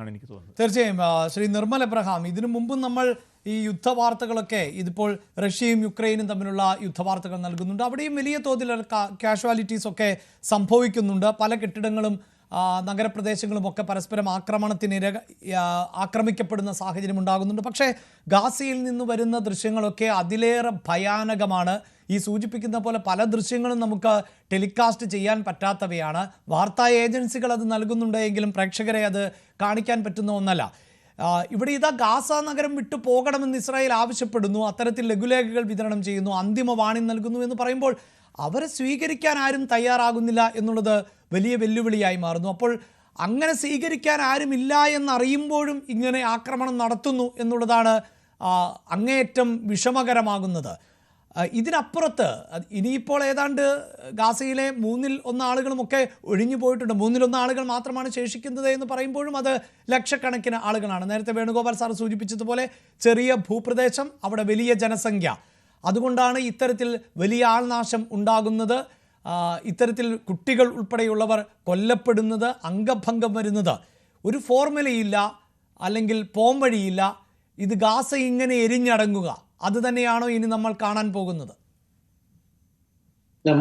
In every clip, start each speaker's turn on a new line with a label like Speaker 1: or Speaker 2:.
Speaker 1: എന്നാണ് എനിക്ക് തോന്നുന്നത്.
Speaker 2: തീർച്ചയായും ശ്രീ നിർമ്മൽ എബ്രഹാം, ഇതിനു മുമ്പും നമ്മൾ ഈ യുദ്ധവാർത്തകളൊക്കെ ഇതിപ്പോൾ റഷ്യയും യുക്രൈനും തമ്മിലുള്ള യുദ്ധവാർത്തകൾ നൽകുന്നുണ്ട്. അവിടെയും വലിയ തോതിലുള്ള കാഷ്വാലിറ്റീസ് ഒക്കെ സംഭവിക്കുന്നുണ്ട്. പല കെട്ടിടങ്ങളും നഗരപ്രദേശങ്ങളും ഒക്കെ പരസ്പരം ആക്രമിക്കപ്പെടുന്ന സാഹചര്യം ഉണ്ടാകുന്നുണ്ട്. പക്ഷേ ഗാസയിൽ നിന്ന് വരുന്ന ദൃശ്യങ്ങളൊക്കെ അതിലേറെ ഭയാനകമാണ്. ഈ സൂചിപ്പിക്കുന്ന പോലെ പല ദൃശ്യങ്ങളും നമുക്ക് ടെലികാസ്റ്റ് ചെയ്യാൻ പറ്റാത്തവയാണ്. വാർത്താ ഏജൻസികൾ അത് നൽകുന്നുണ്ട് എങ്കിലും പ്രേക്ഷകരെ അത് കാണിക്കാൻ പറ്റുന്ന ഒന്നല്ല. ഇവിടെ ഇതാ ഗാസ നഗരം വിട്ടു പോകണമെന്ന് ഇസ്രായേൽ ആവശ്യപ്പെടുന്നു, അത്തരത്തിൽ ലഘുലേഖകൾ വിതരണം ചെയ്യുന്നു, അന്തിമ വാണി നൽകുന്നു എന്ന് പറയുമ്പോൾ അവരെ സ്വീകരിക്കാൻ ആരും തയ്യാറാകുന്നില്ല എന്നുള്ളത് വലിയ വെല്ലുവിളിയായി മാറുന്നു. അപ്പോൾ അങ്ങനെ സ്വീകരിക്കാൻ ആരുമില്ല എന്നറിയുമ്പോഴും ഇങ്ങനെ ആക്രമണം നടത്തുന്നു എന്നുള്ളതാണ് അങ്ങേയറ്റം വിഷമകരമാകുന്നത്. ഇതിനപ്പുറത്ത് ഇനിയിപ്പോൾ ഏതാണ്ട് ഗാസയിലെ 1/3 ആളുകളുമൊക്കെ ഒഴിഞ്ഞു പോയിട്ടുണ്ട്. 1/3 ആളുകൾ മാത്രമാണ് ശേഷിക്കുന്നത് എന്ന് പറയുമ്പോഴും അത് ലക്ഷക്കണക്കിന് ആളുകളാണ്. നേരത്തെ വേണുഗോപാൽ സാർ സൂചിപ്പിച്ചതുപോലെ ചെറിയ ഭൂപ്രദേശം, അവിടെ വലിയ ജനസംഖ്യ, അതുകൊണ്ടാണ് ഇത്തരത്തിൽ വലിയ ആൾനാശം ഉണ്ടാകുന്നത്. ഇത്തരത്തിൽ കുട്ടികൾ ഉൾപ്പെടെയുള്ളവർ കൊല്ലപ്പെടുന്നത്, അംഗഭംഗം വരുന്നത്. ഒരു ഫോർമുലയില്ല, അല്ലെങ്കിൽ പോംവഴിയില്ല. ഇത് ഗാസ ഇങ്ങനെ എരിഞ്ഞടങ്ങുക, അത് തന്നെയാണോ ഇനി നമ്മൾ കാണാൻ പോകുന്നത്?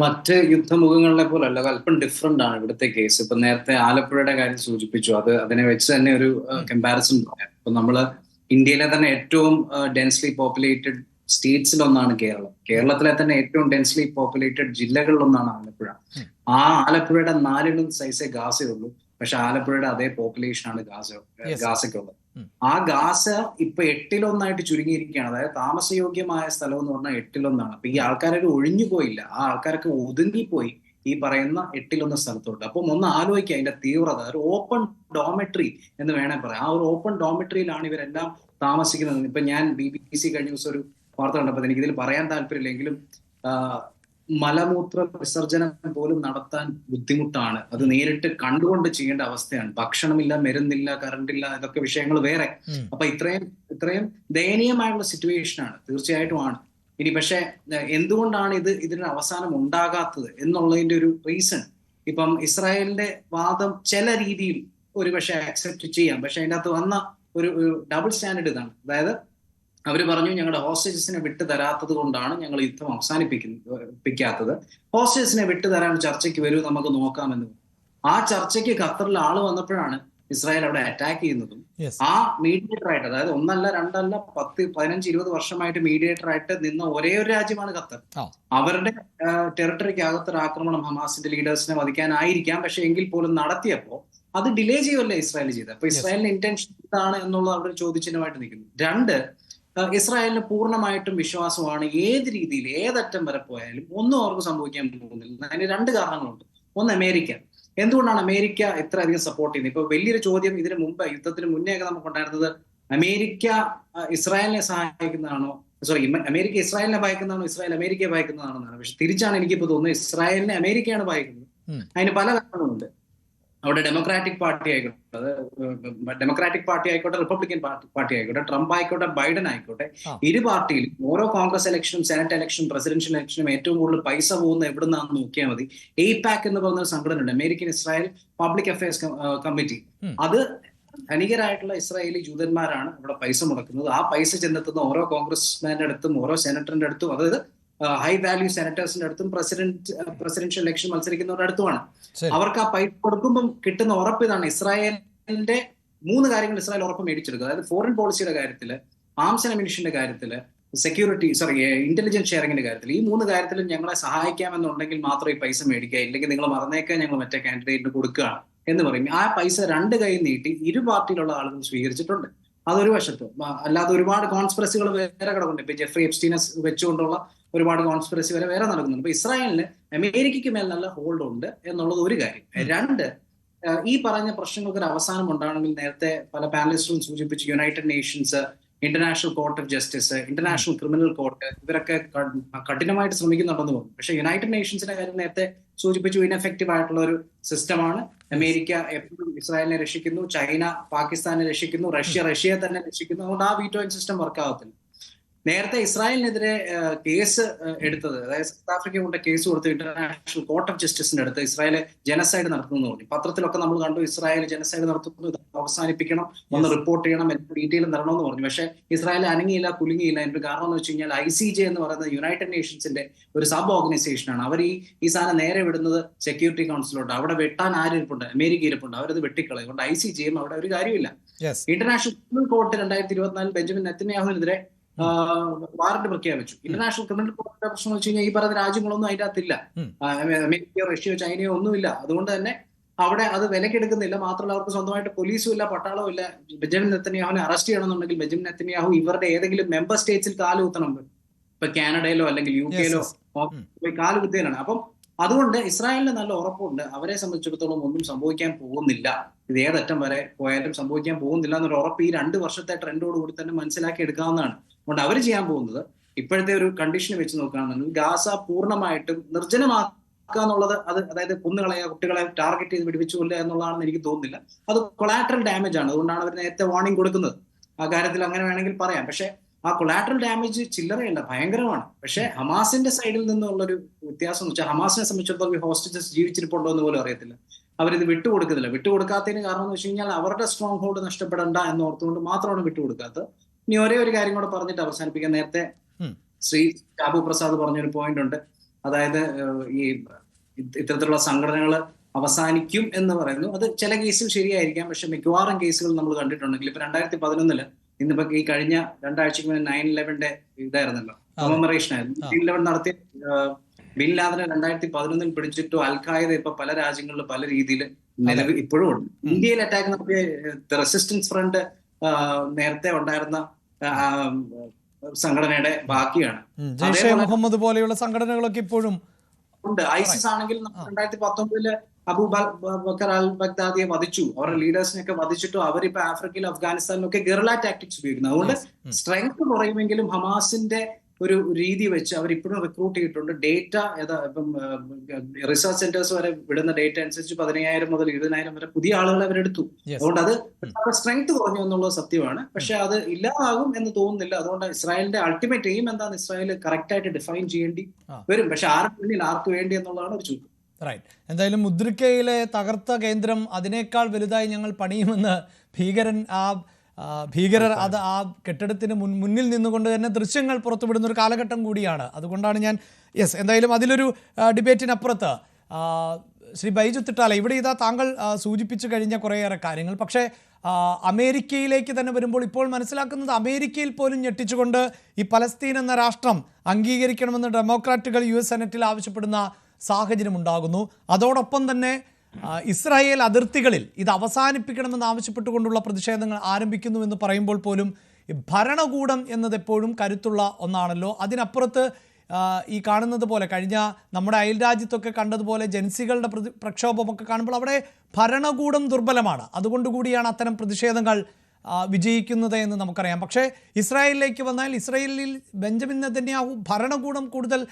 Speaker 3: മറ്റ് യുദ്ധമുഖങ്ങളിലെ പോലല്ല, അല്പം ഡിഫറെന്റ് ആണ് ഇവിടുത്തെ കേസ്. ഇപ്പൊ നേരത്തെ ആലപ്പുഴയുടെ കാര്യം സൂചിപ്പിച്ചു, അതിനെ വെച്ച് തന്നെ ഒരു കമ്പാരിസൺ പറയാം. ഇപ്പൊ നമ്മള് ഇന്ത്യയിലെ തന്നെ ഏറ്റവും ഡെൻസ്ലി പോപ്പുലേറ്റഡ് സ്റ്റേറ്റ്സിലൊന്നാണ് കേരളം. കേരളത്തിലെ തന്നെ ഏറ്റവും ഡെൻസ്ലി പോപ്പുലേറ്റഡ് ജില്ലകളിലൊന്നാണ് ആലപ്പുഴ. ആ ആലപ്പുഴയുടെ 4 സൈസേ ഗാസയുള്ളൂ. പക്ഷെ ആലപ്പുഴയുടെ അതേ പോപ്പുലേഷൻ ആണ് ഗാസയ്ക്കുള്ളത്. ആ ഗാസ ഇപ്പൊ 8-1 ചുരുങ്ങിയിരിക്കുകയാണ്. അതായത് താമസയോഗ്യമായ സ്ഥലം എന്ന് പറഞ്ഞാൽ 8-1. അപ്പൊ ഈ ആൾക്കാരൊക്കെ ഒഴിഞ്ഞു പോയില്ല, ആ ആൾക്കാരൊക്കെ ഒതുങ്ങിപ്പോയി ഈ പറയുന്ന 8-1 സ്ഥലത്തോട്ട്. അപ്പം ഒന്ന് ആലോചിക്കുക അതിന്റെ തീവ്രത. ഒരു ഓപ്പൺ ഡോമെട്രി എന്ന് വേണേ പറയാം. ആ ഒരു ഓപ്പൺ ഡോമെട്രിയിലാണ് ഇവരെല്ലാം താമസിക്കുന്നത്. ഇപ്പൊ ഞാൻ BBC കഴിഞ്ഞ ദിവസം ഒരു വാർത്ത കണ്ടപ്പോൾ എനിക്ക് ഇതിൽ പറയാൻ താല്പര്യമില്ലെങ്കിലും മലമൂത്ര വിസർജനം പോലും നടത്താൻ ബുദ്ധിമുട്ടാണ്. അത് നേരിട്ട് കണ്ടുകൊണ്ട് ചെയ്യേണ്ട അവസ്ഥയാണ്. ഭക്ഷണമില്ല, മരുന്നില്ല, കറണ്ടില്ല, ഇതൊക്കെ വിഷയങ്ങൾ വേറെ. അപ്പൊ ഇത്രയും ദയനീയമായുള്ള സിറ്റുവേഷനാണ്, തീർച്ചയായിട്ടും ആണ്. ഇനി പക്ഷെ എന്തുകൊണ്ടാണ് ഇതിനൊരു അവസാനം ഉണ്ടാകാത്തത് എന്നുള്ളതിന്റെ ഒരു റീസൺ ഇപ്പം ഇസ്രായേലിന്റെ വാദം ചില രീതിയിൽ ഒരു പക്ഷെ അക്സെപ്റ്റ് ചെയ്യാം. പക്ഷെ അതിൻ്റെ അകത്ത് വന്ന ഒരു ഡബിൾ സ്റ്റാൻഡേർഡ് ഇതാണ്. അതായത് അവര് പറഞ്ഞു ഞങ്ങളുടെ ഹോസ്റ്റേജസിനെ വിട്ടു തരാത്തത് കൊണ്ടാണ് ഞങ്ങൾ യുദ്ധം അവസാനിപ്പിക്കാത്തത്. ഹോസ്റ്റേജസിനെ വിട്ടു തരാൻ ചർച്ചയ്ക്ക് വരൂ, നമുക്ക് നോക്കാമെന്ന്. ആ ചർച്ചയ്ക്ക് ഖത്തറിൽ ആള് വന്നപ്പോഴാണ് ഇസ്രായേൽ അവിടെ അറ്റാക്ക് ചെയ്യുന്നതും. ആ മീഡിയേറ്റർ ആയിട്ട്, അതായത് 1 അല്ല 2 അല്ല 10, 15, 20 വർഷമായിട്ട് മീഡിയേറ്റർ ആയിട്ട് നിന്ന ഒരേ ഒരു രാജ്യമാണ് ഖത്തർ. അവരുടെ ടെറിട്ടറിക്ക് അകത്തൊരു ആക്രമണം ഹമാസിന്റെ ലീഡേഴ്സിനെ വധിക്കാനായിരിക്കാം, പക്ഷെ എങ്കിൽ പോലും നടത്തിയപ്പോ അത് ഡിലേ ചെയ്യുമല്ലേ ഇസ്രായേൽ ചെയ്തത്. അപ്പൊ ഇസ്രായേലിന്റെ ഇന്റൻഷൻ എന്താണ് എന്നുള്ളത് അവിടെ ചോദ്യചിഹ്നമായിട്ട് നിൽക്കുന്നു. 2, ഇസ്രായേലിന് പൂർണ്ണമായിട്ടും വിശ്വാസമാണ് ഏത് രീതിയിൽ ഏതറ്റം വരെ പോയാലും ഒന്നും അവർക്ക് സംഭവിക്കാൻ പോകുന്നില്ല. അതിന് 2 കാരണങ്ങളുണ്ട്. ഒന്ന്, അമേരിക്ക. എന്തുകൊണ്ടാണ് അമേരിക്ക ഇത്ര അധികം സപ്പോർട്ട് ചെയ്യുന്നത്? ഇപ്പൊ വലിയൊരു ചോദ്യം ഇതിനു മുമ്പ്, യുദ്ധത്തിന് മുന്നേ ഒക്കെ നമുക്കുണ്ടായിരുന്നത്, അമേരിക്ക ഇസ്രായേലിനെ സഹായിക്കുന്നതാണോ, അമേരിക്ക ഇസ്രായേലിനെ ഭയക്കുന്നതാണോ, ഇസ്രായേൽ അമേരിക്കയെ ഭയക്കുന്നതാണെന്നാണ്. പക്ഷെ തിരിച്ചാണ് എനിക്കിപ്പോ തോന്നുന്നത്, ഇസ്രായേലിനെ അമേരിക്കയാണ് ഭയക്കുന്നത്. അതിന് പല കാരണങ്ങളുണ്ട്. അവിടെ ഡെമോക്രാറ്റിക് പാർട്ടി ആയിക്കോട്ടെ, റിപ്പബ്ലിക്കൻ പാർട്ടി ആയിക്കോട്ടെ, ട്രംപ് ആയിക്കോട്ടെ, ബൈഡൻ ആയിക്കോട്ടെ, ഇരു പാർട്ടിയിലും ഓരോ കോൺഗ്രസ് ഇലക്ഷനും സെനറ്റ് ഇലക്ഷനും പ്രസിഡൻഷ്യൽ ഇലക്ഷനും ഏറ്റവും കൂടുതൽ പൈസ പോകുന്ന എവിടുന്നാണെന്ന് നോക്കിയാൽ മതി. AIPAC എന്ന് പറയുന്ന ഒരു സംഘടന ഉണ്ട്, American Israel public affairs committee. അത് ധനികരായിട്ടുള്ള ഇസ്രായേലി ജൂതന്മാരാണ് അവിടെ പൈസ മുടക്കുന്നത്. ആ പൈസ ചെന്നെത്തുന്ന ഓരോ കോൺഗ്രസ്മാന്റെ അടുത്തും ഓരോ സെനറ്ററിന്റെ അടുത്തും, അതായത് ഹൈ വാല്യൂ സെനറ്റേഴ്സിന്റെ അടുത്തും പ്രസിഡൻഷ്യൽ ഇലക്ഷൻ മത്സരിക്കുന്നവരുടെ അടുത്തുമാണ്. അവർക്ക് ആ പൈസ കൊടുക്കുമ്പോൾ കിട്ടുന്ന ഉറപ്പ് ഇതാണ്. ഇസ്രായേലിന്റെ 3 കാര്യങ്ങൾ ഇസ്രായേൽ ഉറപ്പ് മേടിച്ചെടുക്കുക. അതായത് ഫോറിൻ പോളിസിയുടെ കാര്യത്തില്, ആംസ് ആൻഡ് അമ്യൂണിഷന്റെ കാര്യത്തില്, ഇന്റലിജൻസ് ഷെയറിംഗിന്റെ കാര്യത്തിൽ, ഈ 3 കാര്യത്തിലും ഞങ്ങളെ സഹായിക്കാമെന്നുണ്ടെങ്കിൽ മാത്രം ഈ പൈസ മേടിക്കുക, ഇല്ലെങ്കിൽ നിങ്ങൾ മറന്നേക്കാൻ ഞങ്ങൾ മറ്റേ കാൻഡിഡേറ്റിന് കൊടുക്കുകയാണ് എന്ന് പറയും. ആ പൈസ 2 കൈ നീട്ടി ഇരു പാർട്ടിയിലുള്ള ആളുകൾ സ്വീകരിച്ചിട്ടുണ്ട്. അതൊരു വശത്ത്. അല്ലാതെ ഒരുപാട് കോൺസ്പിറസികൾ വേറെ കിടക്കുന്നുണ്ട്. ഇപ്പൊ ജെഫ്രി എപ്സ്റ്റീനെ വെച്ചുകൊണ്ടുള്ള ഒരുപാട് കോൺസ്പിറസി വേറെ നടക്കുന്നുണ്ട്. അപ്പൊ ഇസ്രായേലിന് അമേരിക്കയ്ക്ക് മേൽ നല്ല ഹോൾഡ് ഉണ്ട് എന്നുള്ളത് ഒരു കാര്യം. 2, ഈ പറഞ്ഞ പ്രശ്നങ്ങൾക്ക് ഒരു അവസാനം ഉണ്ടാകണമെങ്കിൽ നേരത്തെ പല പാനലിസ്റ്റുകളും സൂചിപ്പിച്ചു, United Nations, international court of justice, international criminal court, ഇവരൊക്കെ കഠിനമായിട്ട് ശ്രമിക്കുന്നുണ്ടെന്ന് പറഞ്ഞു. പക്ഷെ യുണൈറ്റഡ് നേഷൻസിന്റെ കാര്യം നേരത്തെ സൂചിപ്പിച്ചു, ഇൻഎഫക്റ്റീവ് ആയിട്ടുള്ള ഒരു സിസ്റ്റമാണ്. അമേരിക്ക എപ്പോഴും ഇസ്രായേലിനെ രക്ഷിക്കുന്നു, ചൈന പാകിസ്ഥാനെ രക്ഷിക്കുന്നു, റഷ്യയെ തന്നെ രക്ഷിക്കുന്നു. അതുകൊണ്ട് ആ വീറ്റോയിങ് സിസ്റ്റം വർക്ക് ആകത്തില്ല. നേരത്തെ ഇസ്രായേലിനെതിരെ കേസ് എടുത്തത്, അതായത് സൗത്ത് ആഫ്രിക്ക കൊണ്ട് കേസ് കൊടുത്ത് ഇന്റർനാഷണൽ കോർട്ട് ഓഫ് ജസ്റ്റിസിന്റെ അടുത്ത് ഇസ്രായേൽ ജനസൈഡ് നടത്തുന്നു പറഞ്ഞു. പത്രത്തിലൊക്കെ നമ്മൾ കണ്ടു ഇസ്രായേൽ ജനസൈഡ് നടത്തുന്നു, ഇത് അവസാനിപ്പിക്കണം, ഒന്ന് റിപ്പോർട്ട് ചെയ്യണം, എല്ലാ ഡീറ്റെയിലും തരണമെന്ന് പറഞ്ഞു. പക്ഷേ ഇസ്രായേൽ അനങ്ങിയില്ല, കുലുങ്ങിയില്ല. അതിന്റെ കാരണം എന്ന് വെച്ച് കഴിഞ്ഞാൽ ICJ എന്ന് പറയുന്നത് യുണൈറ്റഡ് നേഷൻസിന്റെ ഒരു സബ് ഓർഗനൈസേഷനാണ്. അവർ ഈ സാധനം നേരെ വിടുന്നത് സെക്യൂരിറ്റി കൗൺസിലോട്ട്. അവിടെ വെട്ടാൻ ആരിപ്പുണ്ട്? അമേരിക്ക ഇരിപ്പുണ്ട്, അവരത് വെട്ടിക്കളയും. അതുകൊണ്ട് ICJയും അവിടെ ഒരു കാര്യമില്ല. ഇന്റർനാഷണൽ ക്രിമിനൽ കോർട്ട് 2024 ബെഞ്ചമിൻ നെതന്യാഹുവിനെതിരെ വാറന്റ് പ്രഖ്യാപിച്ചു. ഇന്റർനാഷണൽ ക്രിമിനൽ കോർട്ടിന്റെ പ്രശ്നം വെച്ച് കഴിഞ്ഞാൽ ഈ പറയുന്ന രാജ്യങ്ങളൊന്നും അതിന്റെ അകത്തില്ല. അമേരിക്കയോ റഷ്യയോ ചൈനയോ ഒന്നുമില്ല. അതുകൊണ്ട് തന്നെ അവിടെ അത് വിലക്കെടുക്കുന്നില്ല. മാത്രമല്ല അവർക്ക് സ്വന്തമായിട്ട് പോലീസും ഇല്ല, പട്ടാളവും ഇല്ല. ബെഞ്ചമിൻ നെതന്യാഹുവിനെ അറസ്റ്റ് ചെയ്യണമെന്നുണ്ടെങ്കിൽ ബെഞ്ചമിൻ നെതന്യാഹു ഇവരുടെ ഏതെങ്കിലും മെമ്പർ സ്റ്റേറ്റ്സിൽ കാലുകുത്തണം. ഇപ്പൊ കാനഡയിലോ അല്ലെങ്കിൽ UK പോയി കാലുകുത്തിയാണ്. അപ്പം അതുകൊണ്ട് ഇസ്രായേലിന് നല്ല ഉറപ്പുണ്ട്, അവരെ സംബന്ധിച്ചിടത്തോളം ഒന്നും സംഭവിക്കാൻ പോകുന്നില്ല, ഇത് ഏതറ്റം വരെ പോയാലും സംഭവിക്കാൻ പോകുന്നില്ല എന്നൊരു ഉറപ്പ് ഈ 2 വർഷത്തെ ട്രെൻഡോടുകൂടി തന്നെ മനസ്സിലാക്കി എടുക്കാവുന്നതാണ്. അതുകൊണ്ട് അവർ ചെയ്യാൻ പോകുന്നത് ഇപ്പോഴത്തെ ഒരു കണ്ടീഷൻ വെച്ച് നോക്കുകയാണെന്നുണ്ടെങ്കിൽ ഗാസ പൂർണ്ണമായിട്ടും നിർജ്ജനമാക്കുക എന്നുള്ളത്, അതായത് കുന്നുകളെയോ കുട്ടികളെ ടാർഗറ്റ് ചെയ്ത് വെടിവെച്ചു കൊല്ലുക എന്നുള്ളതാണെന്ന് എനിക്ക് തോന്നുന്നില്ല. അത് കൊളാറ്ററൽ ഡാമേജ് ആണ്. അതുകൊണ്ടാണ് അവർ നേരത്തെ വാർണിംഗ് കൊടുക്കുന്നത്. ആ കാര്യത്തിൽ അങ്ങനെ വേണമെങ്കിൽ പറയാം. പക്ഷെ ആ കൊളാറ്ററൽ ഡാമേജ് ചില്ലറയല്ല, ഭയങ്കരമാണ്. പക്ഷെ ഹമാസിന്റെ സൈഡിൽ നിന്നുള്ളൊരു വ്യത്യാസം എന്ന് വെച്ചാൽ ഹമാസിനെ സംബന്ധിച്ചിടത്തോളം ഈ ഹോസ്റ്റേജസ് ജീവിച്ചിരിപ്പുണ്ടോ എന്ന് പോലും അറിയത്തില്ല. അവരിത് വിട്ടുകൊടുക്കുന്നില്ല. വിട്ടുകൊടുക്കാത്തതിന് കാരണം എന്ന് വെച്ച് കഴിഞ്ഞാൽ അവരുടെ സ്ട്രോങ് ഹോൾഡ് നഷ്ടപ്പെടേണ്ട എന്ന് ഓർത്തുകൊണ്ട് മാത്രമാണ് വിട്ടുകൊടുക്കാത്തത്. ഇനി ഒരേ ഒരു കാര്യം കൂടെ പറഞ്ഞിട്ട് അവസാനിപ്പിക്കാൻ. നേരത്തെ ശ്രീ ഷാബു പ്രസാദ് പറഞ്ഞൊരു പോയിന്റ് ഉണ്ട്. അതായത് ഈ ഇത്തരത്തിലുള്ള സംഘടനകൾ അവസാനിക്കും എന്ന് പറയുന്നു. അത് ചില കേസിൽ ശരിയായിരിക്കാം. പക്ഷെ മിക്കവാറും കേസുകൾ നമ്മൾ കണ്ടിട്ടുണ്ടെങ്കിൽ ഇപ്പൊ 2011 ഇന്നിപ്പോ ഈ കഴിഞ്ഞ 2 ആഴ്ചക്ക് മുന്നേ 9/11 ഇതായിരുന്നല്ലോ, കമമറേഷൻ ആയിരുന്നു. 9/11 നടത്തിയ ബിൻ ലാദനെ 2011 പിടിച്ചിട്ടു. അൽ-ഖായിദ ഇപ്പൊ പല രാജ്യങ്ങളിലും പല രീതിയിൽ നിലവിൽ ഇപ്പോഴും ഉണ്ട്. ഇന്ത്യയിൽ അറ്റാക്ക് നടത്തിയ റെസിസ്റ്റൻസ് ഫ്രണ്ട് നേരത്തെ ഉണ്ടായിരുന്ന സംഘടനയുടെ ബാക്കിയാണ്.
Speaker 2: മുഹമ്മദ് പോലെയുള്ള സംഘടനകളൊക്കെ ഇപ്പോഴും
Speaker 3: ഉണ്ട്. ഐസിസ് ആണെങ്കിൽ 2019 അബു ബക്കർ അൽ ബഗ്ദാദിയെ വധിച്ചു, അവരുടെ ലീഡേഴ്സിനെയൊക്കെ വധിച്ചിട്ടു. അവരിപ്പോ ആഫ്രിക്കയിലും അഫ്ഗാനിസ്ഥാനിലൊക്കെ ഗെറില്ല ടാക്ടിക്സ് ഉപയോഗിക്കുന്നത്. അതുകൊണ്ട് സ്ട്രെങ്ത് കുറയുമെങ്കിലും ഹമാസിന്റെ ഒരു രീതി വെച്ച് അവർ ഇപ്പോഴും റിക്രൂട്ട് ചെയ്തിട്ടുണ്ട്. ഡേറ്റ ഇപ്പം റിസർച്ച് സെന്റേഴ്സ് വരെ വിടുന്ന ഡേറ്റ അനുസരിച്ച് 15,000 മുതൽ 20,000 വരെ പുതിയ ആളുകളെ അവരെടുത്തു. അതുകൊണ്ട് അത് സ്ട്രെങ്ത് കുറഞ്ഞു എന്നുള്ളത് സത്യമാണ്. പക്ഷെ അത് ഇല്ലാതാകും എന്ന് തോന്നുന്നില്ല. അതുകൊണ്ട് ഇസ്രായേലിന്റെ അൾട്ടിമേറ്റ് എയിം എന്താണെന്ന് ഇസ്രായേൽ കറക്റ്റ് ആയിട്ട് ഡിഫൈൻ ചെയ്യേണ്ടി വരും. പക്ഷെ ആർക്ക് വേണ്ടി ആർക്ക് വേണ്ടി എന്നുള്ളതാണ് ഒരു ചോദ്യം.
Speaker 2: റൈറ്റ്. എന്തായാലും മുദ്രിക്കയിലെ തകർത്ത കേന്ദ്രം അതിനേക്കാൾ വലുതായി ഞങ്ങൾ പണിയുമെന്ന് ഭീകരർ അത് ആ കെട്ടിടത്തിന് മുന്നിൽ നിന്നുകൊണ്ട് തന്നെ ദൃശ്യങ്ങൾ പുറത്തുവിടുന്ന ഒരു കാലഘട്ടം കൂടിയാണ്. അതുകൊണ്ടാണ് ഞാൻ എന്തായാലും അതിലൊരു ഡിബേറ്റിനപ്പുറത്ത് ശ്രീ ബൈജു തിട്ടാല, ഇവിടെ ഇതാ താങ്കൾ സൂചിപ്പിച്ചു കഴിഞ്ഞ കുറേയേറെ കാര്യങ്ങൾ. പക്ഷേ അമേരിക്കയിലേക്ക് തന്നെ വരുമ്പോൾ ഇപ്പോൾ മനസ്സിലാക്കുന്നത് അമേരിക്കയിൽ പോലും ഞെട്ടിച്ചുകൊണ്ട് ഈ പലസ്തീൻ എന്ന രാഷ്ട്രം അംഗീകരിക്കണമെന്ന് ഡെമോക്രാറ്റുകൾ US സെനറ്റിൽ ആവശ്യപ്പെടുന്ന സാഹചര്യം ഉണ്ടാകുന്നു. അതോടൊപ്പം തന്നെ ഇസ്രായേൽ അതിർത്തികളിൽ ഇത് അവസാനിപ്പിക്കണമെന്ന് ആവശ്യപ്പെട്ടുകൊണ്ടുള്ള പ്രതിഷേധങ്ങൾ ആരംഭിക്കുന്നു എന്ന് പറയുമ്പോൾ പോലും ഭരണകൂടം എന്നത് എപ്പോഴും കരുത്തുള്ള ഒന്നാണല്ലോ. അതിനപ്പുറത്ത് ഈ കാണുന്നത് പോലെ കഴിഞ്ഞ നമ്മുടെ അയൽരാജ്യത്തൊക്കെ കണ്ടതുപോലെ ജൻസികളുടെ പ്രക്ഷോഭമൊക്കെ കാണുമ്പോൾ അവിടെ ഭരണകൂടം ദുർബലമാണ്. അതുകൊണ്ടുകൂടിയാണ് അത്തരം പ്രതിഷേധങ്ങൾ വിജയിക്കുന്നത് എന്ന് നമുക്കറിയാം. പക്ഷേ ഇസ്രായേലിലേക്ക് വന്നാൽ ഇസ്രായേലിൽ ബെഞ്ചമിൻ നെതന്യാഹു ഭരണകൂടം കൂടുതൽ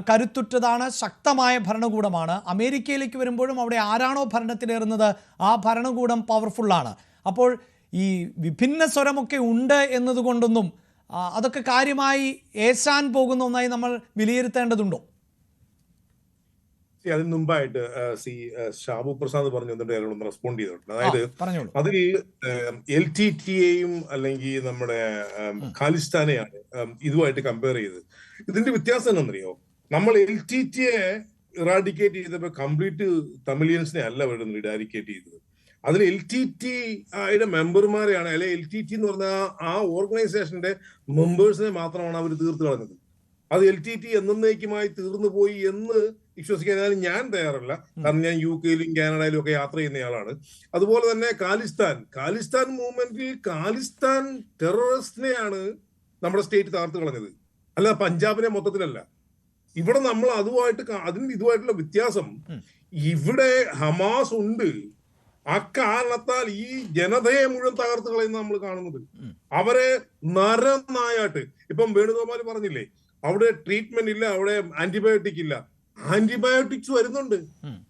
Speaker 2: കരുത്തുറ്റതാണ്, ശക്തമായ ഭരണകൂടമാണ്. അമേരിക്കയിലേക്ക് വരുമ്പോഴും അവിടെ ആരാണോ ഭരണത്തിലേറുന്നത് ആ ഭരണകൂടം പവർഫുള്ളാണ്. അപ്പോൾ ഈ വിഭിന്ന സ്വരമൊക്കെ ഉണ്ട് എന്നതുകൊണ്ടൊന്നും അതൊക്കെ കാര്യമായി ഏശാൻ പോകുന്ന ഒന്നായി നമ്മൾ വിലയിരുത്തേണ്ടതുണ്ടോ?
Speaker 1: അതിന് മുമ്പായിട്ട് ഷാബു പ്രസാദ് പറഞ്ഞു റെസ്പോണ്ട് ചെയ്തിട്ടുണ്ട്. അതായത് അതിൽ LTTEയും അല്ലെങ്കിൽ നമ്മുടെ ഖാലിസ്ഥാനെയാണ് ഇതുമായിട്ട് കമ്പയർ ചെയ്ത്. ഇതിന്റെ വ്യത്യാസം എന്താണെന്നറിയോ? നമ്മൾ LTTE ഇറാഡിക്കേറ്റ് ചെയ്തപ്പോൾ കംപ്ലീറ്റ് തമിലിയൻസിനെ അല്ല വരുന്നത് ഇറാഡിക്കേറ്റ് ചെയ്തത്. അതിൽ LTTEയുടെ മെമ്പർമാരെയാണ്, അല്ലെ LTTE എന്ന് പറഞ്ഞ ആ ഓർഗനൈസേഷന്റെ മെമ്പേഴ്സിനെ മാത്രമാണ് അവർ തീർത്ത് കളഞ്ഞത്. അത് LTTE എന്നേക്കുമായി തീർന്നു പോയി എന്ന് വിശ്വസിക്കാൻ ഞാൻ തയ്യാറല്ല. കാരണം ഞാൻ UK-യിലും കാനഡയിലും ഒക്കെ യാത്ര ചെയ്യുന്നയാളാണ്. അതുപോലെ തന്നെ ഖാലിസ്ഥാൻ മൂവ്മെന്റിൽ ഖാലിസ്ഥാൻ ടെററിസ്റ്റിനെയാണ് നമ്മുടെ സ്റ്റേറ്റ് തകർത്ത് കളഞ്ഞത്, അല്ല പഞ്ചാബിനെ മൊത്തത്തിലല്ല. ഇവിടെ നമ്മൾ ഇതുമായിട്ടുള്ള വ്യത്യാസം, ഇവിടെ ഹമാസ് ഉണ്ട്. അക്കാരണത്താൽ ഈ ജനതയെ മുഴുവൻ തകർത്ത് കളയുന്ന നമ്മൾ കാണുന്നത്. അവരെ നരനായാട്ട്, ഇപ്പം വേണുഗോപാൽ പറഞ്ഞില്ലേ, അവിടെ ട്രീറ്റ്മെന്റ് ഇല്ല, അവിടെ ആന്റിബയോട്ടിക് ഇല്ല. ആന്റിബയോട്ടിക്സ് വരുന്നുണ്ട്,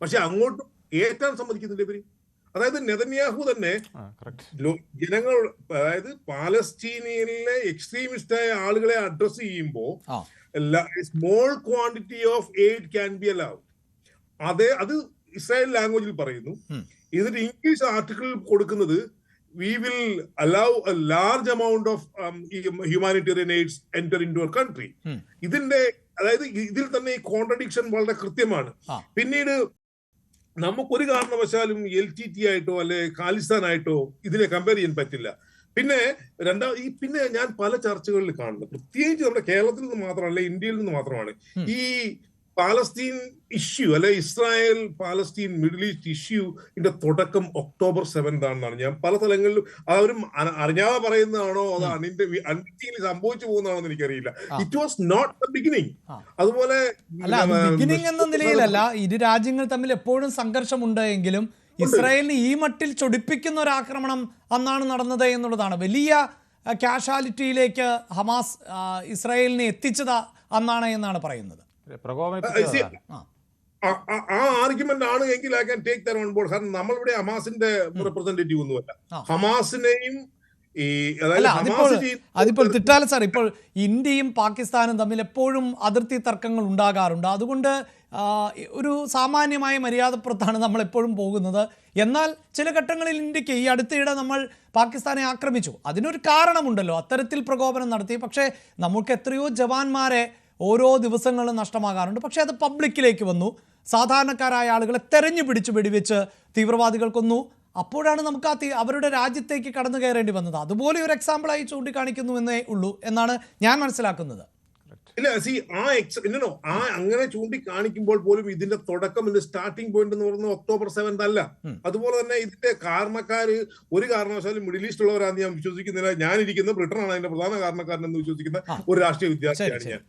Speaker 1: പക്ഷെ അങ്ങോട്ട് ഏറ്റാൻ സമ്മതിക്കുന്നില്ല ഇവര്. അതായത് നെതന്യാഹു തന്നെ ജനങ്ങൾ, അതായത് പാലസ്തീനിയയിലെ എക്സ്ട്രീമിസ്റ്റായ ആളുകളെ അഡ്രസ് ചെയ്യുമ്പോൾ small quantity of aid can be allowed. അത് ഇസ്രായേൽ ലാംഗ്വേജിൽ പറയുന്നു. ഇതിന്റെ ഇംഗ്ലീഷ് ആർട്ടിക്കിൾ കൊടുക്കുന്നത് we will allow a large amount of humanitarian aids enter into our country. ഇതിന്റെ അതായത് ഇതിൽ തന്നെ ഈ കോൺട്രഡിക്ഷൻ വളരെ കൃത്യമാണ്. പിന്നീട് നമുക്കൊരു കാരണവശാലും LTT ആയിട്ടോ അല്ലെ ഖാലിസ്ഥാനായിട്ടോ ഇതിനെ കമ്പയർ ചെയ്യാൻ പറ്റില്ല. പിന്നെ പിന്നെ ഞാൻ പല ചർച്ചകളിൽ കാണുന്നത്, പ്രത്യേകിച്ച് നമ്മുടെ കേരളത്തിൽ നിന്ന് മാത്രമല്ല, ഇന്ത്യയിൽ നിന്ന് മാത്രമാണ്, ഈ പാലസ്തീൻ ഇഷ്യൂ അല്ലെ ഇസ്രായേൽ പാലസ്തീൻ മിഡിൽ ഈസ്റ്റ് ഇഷ്യൂന്റെ തുടക്കം October 7th ആണെന്നാണ് ഞാൻ പല സ്ഥലങ്ങളിലും, അവരും അറിഞ്ഞാതെ പറയുന്നതാണോ അത് അൺഇൻറ്റൻഷനലി സംഭവിച്ചു പോകുന്നതാണോ എനിക്കറിയില്ല. It was not the beginning. അതുപോലെ
Speaker 2: ബിഗിനിങ് എന്ന നിലയിലല്ല, ഇരു രാജ്യങ്ങൾ തമ്മിൽ എപ്പോഴും സംഘർഷമുണ്ട് എങ്കിലും ഇസ്രായേലിന് ഈ മട്ടിൽ ചൊടിപ്പിക്കുന്ന ഒരു ആക്രമണം അന്നാണ് നടന്നത് എന്നുള്ളതാണ്. വലിയ കാഷ്വാലിറ്റിയിലേക്ക് ഹമാസ് ഇസ്രായേലിനെ എത്തിച്ചത് അന്നാണ് എന്നാണ് പറയുന്നത്.
Speaker 1: ആ ആർഗ്യുമെന്റ് ആണ് എങ്കിൽ I can take that on board. കാരണം നമ്മളിവിടെ ഹമാസിന്റെ റെപ്രസെന്റേറ്റീവ് ഒന്നുമല്ല. ഹമാസിനെയും
Speaker 2: അതിപ്പോൾ തിട്ടാല സാർ, ഇപ്പോൾ ഇന്ത്യയും പാകിസ്ഥാനും തമ്മിൽ എപ്പോഴും അതിർത്തി തർക്കങ്ങൾ ഉണ്ടാകാറുണ്ട്. അതുകൊണ്ട് ഒരു സാമാന്യമായ മര്യാദപ്പുറത്താണ് നമ്മൾ എപ്പോഴും പോകുന്നത്. എന്നാൽ ചില ഘട്ടങ്ങളിൽ ഇന്ത്യക്ക് ഈ അടുത്തിടെ നമ്മൾ പാകിസ്ഥാനെ ആക്രമിച്ചു, അതിനൊരു കാരണമുണ്ടല്ലോ, അത്തരത്തിൽ പ്രകോപനം നടത്തി. പക്ഷേ നമുക്ക് എത്രയോ ജവാന്മാരെ ഓരോ ദിവസങ്ങളും നഷ്ടമാകാറുണ്ട്. പക്ഷേ അത് പബ്ലിക്കിലേക്ക് വന്നു, സാധാരണക്കാരായ ആളുകളെ തെരഞ്ഞു പിടിച്ച് വെടിവെച്ച് തീവ്രവാദികൾ കൊന്നു. അപ്പോഴാണ് നമുക്ക് അവരുടെ രാജ്യത്തേക്ക് കടന്നു കയറേണ്ടി വന്നത്. അതുപോലെ ഒരു എക്സാമ്പിളായി ചൂണ്ടിക്കാണിക്കുന്നു എന്നേ ഉള്ളൂ എന്നാണ് ഞാൻ മനസ്സിലാക്കുന്നത്.
Speaker 1: ഇല്ല, അങ്ങനെ ചൂണ്ടിക്കാണിക്കുമ്പോൾ പോലും ഇതിന്റെ തുടക്കം, ഇതിന്റെ സ്റ്റാർട്ടിംഗ് പോയിന്റ് എന്ന് പറയുന്നത് October 7th അല്ല. അതുപോലെ തന്നെ ഇതിന്റെ കാരണക്കാര് ഒരു കാരണവശാലും മിഡിൽ ഈസ്റ്റ് ഉള്ളവരാണെന്ന് ഞാൻ വിശ്വസിക്കുന്നില്ല. ഞാനിരിക്കുന്ന ബ്രിട്ടനാണ് അതിന്റെ പ്രധാന കാരണക്കാരനെന്ന് വിശ്വസിക്കുന്ന ഒരു രാഷ്ട്രീയ വിദ്യാർത്ഥിയാണ് ഞാൻ.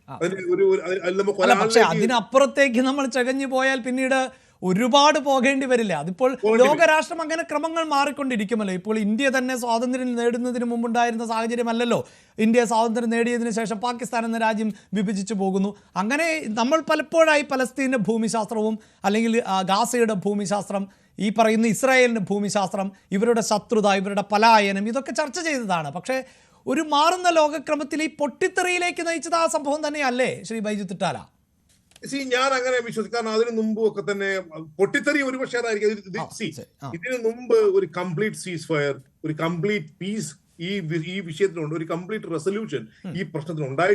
Speaker 2: പക്ഷെ അതിനപ്പുറത്തേക്ക് നമ്മൾ ചകഞ്ഞു പോയാൽ പിന്നീട് ഒരുപാട് പോകേണ്ടി വരില്ല. അതിപ്പോൾ ലോകരാഷ്ട്രം അങ്ങനെ ക്രമങ്ങൾ മാറിക്കൊണ്ടിരിക്കുമല്ലോ. ഇപ്പോൾ ഇന്ത്യ തന്നെ സ്വാതന്ത്ര്യം നേടുന്നതിന് മുമ്പുണ്ടായിരുന്ന സാഹചര്യമല്ലല്ലോ. ഇന്ത്യ സ്വാതന്ത്ര്യം നേടിയതിനു ശേഷം പാകിസ്ഥാൻ എന്ന രാജ്യം വിഭജിച്ചു പോകുന്നു. അങ്ങനെ നമ്മൾ പലപ്പോഴായി പലസ്തീൻ്റെ ഭൂമിശാസ്ത്രവും അല്ലെങ്കിൽ ഗാസയുടെ ഭൂമിശാസ്ത്രം, ഈ പറയുന്ന ഇസ്രായേലിൻ്റെ ഭൂമിശാസ്ത്രം, ഇവരുടെ ശത്രുത, ഇവരുടെ പലായനം, ഇതൊക്കെ ചർച്ച ചെയ്തതാണ്. പക്ഷേ ഒരു മാറുന്ന ലോകക്രമത്തിൽ ഈ പൊട്ടിത്തെറിയിലേക്ക് നയിച്ചത് ആ സംഭവം തന്നെയല്ലേ ശ്രീ ബൈജു തിട്ടാല?
Speaker 1: ഞാൻ അങ്ങനെ വിശ്വസിക്കാം. അതിനു മുമ്പ് ഒക്കെ തന്നെ പൊട്ടിത്തെറി ഒരുപക്ഷെ അതായിരിക്കും. ഇതിനു മുമ്പ് ഒരു കംപ്ലീറ്റ് സീസ് ഫയർ, ഒരു കംപ്ലീറ്റ് പീസ് ഈ വിഷയത്തിലുണ്ട്, ഒരു കംപ്ലീറ്റ് റെസൊല്യൂഷൻ ഈ പ്രശ്നത്തിന് ഉണ്ടായിട്ട്